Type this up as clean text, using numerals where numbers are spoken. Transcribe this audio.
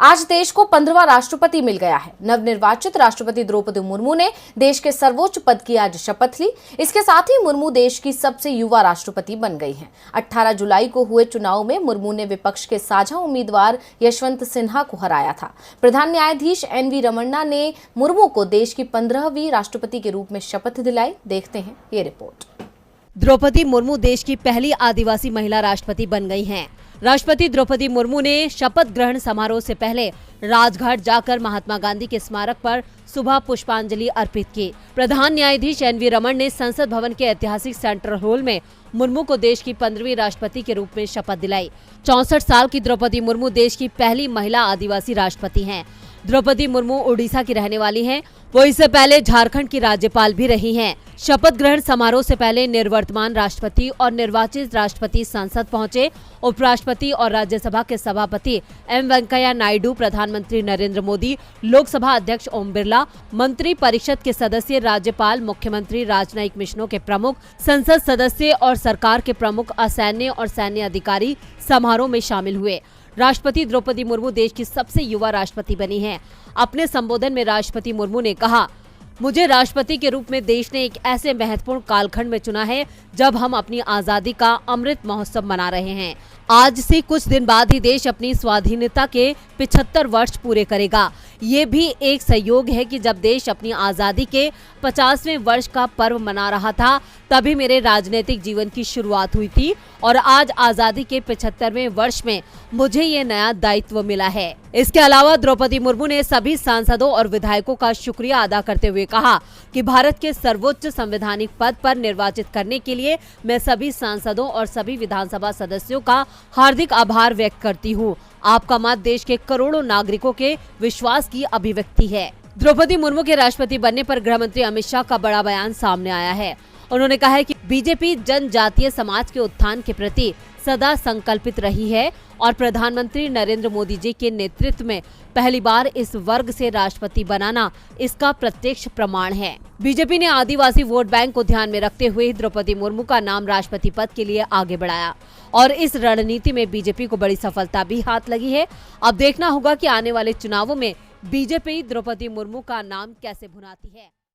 आज देश को 15वां राष्ट्रपति मिल गया है। नवनिर्वाचित राष्ट्रपति द्रौपदी मुर्मू ने देश के सर्वोच्च पद की आज शपथ ली। इसके साथ ही मुर्मू देश की सबसे युवा राष्ट्रपति बन गई हैं। 18 जुलाई को हुए चुनाव में मुर्मू ने विपक्ष के साझा उम्मीदवार यशवंत सिन्हा को हराया था। प्रधान न्यायाधीश एन.वी. रमन्ना ने मुर्मू को देश की 15वीं राष्ट्रपति के रूप में शपथ दिलाई। देखते हैं ये रिपोर्ट। द्रौपदी मुर्मू देश की पहली आदिवासी महिला राष्ट्रपति बन गई हैं। राष्ट्रपति द्रौपदी मुर्मू ने शपथ ग्रहण समारोह से पहले राजघाट जाकर महात्मा गांधी के स्मारक पर सुबह पुष्पांजलि अर्पित की। प्रधान न्यायाधीश एन.वी. रमन ने संसद भवन के ऐतिहासिक सेंट्रल हॉल में मुर्मू को देश की 15वीं राष्ट्रपति के रूप में शपथ दिलाई। 64 साल की द्रौपदी मुर्मू देश की पहली महिला आदिवासी राष्ट्रपति हैं। द्रौपदी मुर्मू उड़ीसा की रहने वाली हैं। वो इससे पहले झारखंड की राज्यपाल भी रही हैं। शपथ ग्रहण समारोह से पहले निर्वर्तमान राष्ट्रपति और निर्वाचित राष्ट्रपति संसद पहुंचे। उपराष्ट्रपति और राज्यसभा के सभापति एम वेंकैया नायडू, प्रधानमंत्री नरेंद्र मोदी, लोकसभा अध्यक्ष ओम बिरला, मंत्री परिषद के सदस्य, राज्यपाल, मुख्यमंत्री, राजनयिक मिशनों के प्रमुख, संसद सदस्य और सरकार के प्रमुख, असैन्य और सैन्य अधिकारी समारोह में शामिल हुए। राष्ट्रपति द्रौपदी मुर्मू देश की सबसे युवा राष्ट्रपति बनी हैं। अपने संबोधन में राष्ट्रपति मुर्मू ने कहा, मुझे राष्ट्रपति के रूप में देश ने एक ऐसे महत्वपूर्ण कालखंड में चुना है जब हम अपनी आजादी का अमृत महोत्सव मना रहे हैं। आज से कुछ दिन बाद ही देश अपनी स्वाधीनता के 75 वर्ष पूरे करेगा। ये भी एक संयोग है कि जब देश अपनी आजादी के 50वें वर्ष का पर्व मना रहा था, तभी मेरे राजनीतिक जीवन की शुरुआत हुई थी और आज आजादी के 75वें वर्ष में मुझे ये नया दायित्व मिला है। इसके अलावा द्रौपदी मुर्मू ने सभी सांसदों और विधायकों का शुक्रिया अदा करते हुए कहा कि भारत के सर्वोच्च संवैधानिक पद पर निर्वाचित करने के लिए मैं सभी सांसदों और सभी विधानसभा सदस्यों का हार्दिक आभार व्यक्त करती हूँ। आपका मत देश के करोड़ों नागरिकों के विश्वास की अभिव्यक्ति है। द्रौपदी मुर्मू के राष्ट्रपति बनने पर गृह मंत्री अमित शाह का बड़ा बयान सामने आया है। उन्होंने कहा है कि बीजेपी जनजातीय समाज के उत्थान के प्रति सदा संकल्पित रही है और प्रधानमंत्री नरेंद्र मोदी जी के नेतृत्व में पहली बार इस वर्ग से राष्ट्रपति बनाना इसका प्रत्यक्ष प्रमाण है। बीजेपी ने आदिवासी वोट बैंक को ध्यान में रखते हुए द्रौपदी मुर्मू का नाम राष्ट्रपति पद के लिए आगे बढ़ाया और इस रणनीति में बीजेपी को बड़ी सफलता भी हाथ लगी है। अब देखना होगा कि आने वाले चुनावों में बीजेपी द्रौपदी मुर्मू का नाम कैसे भुनाती है।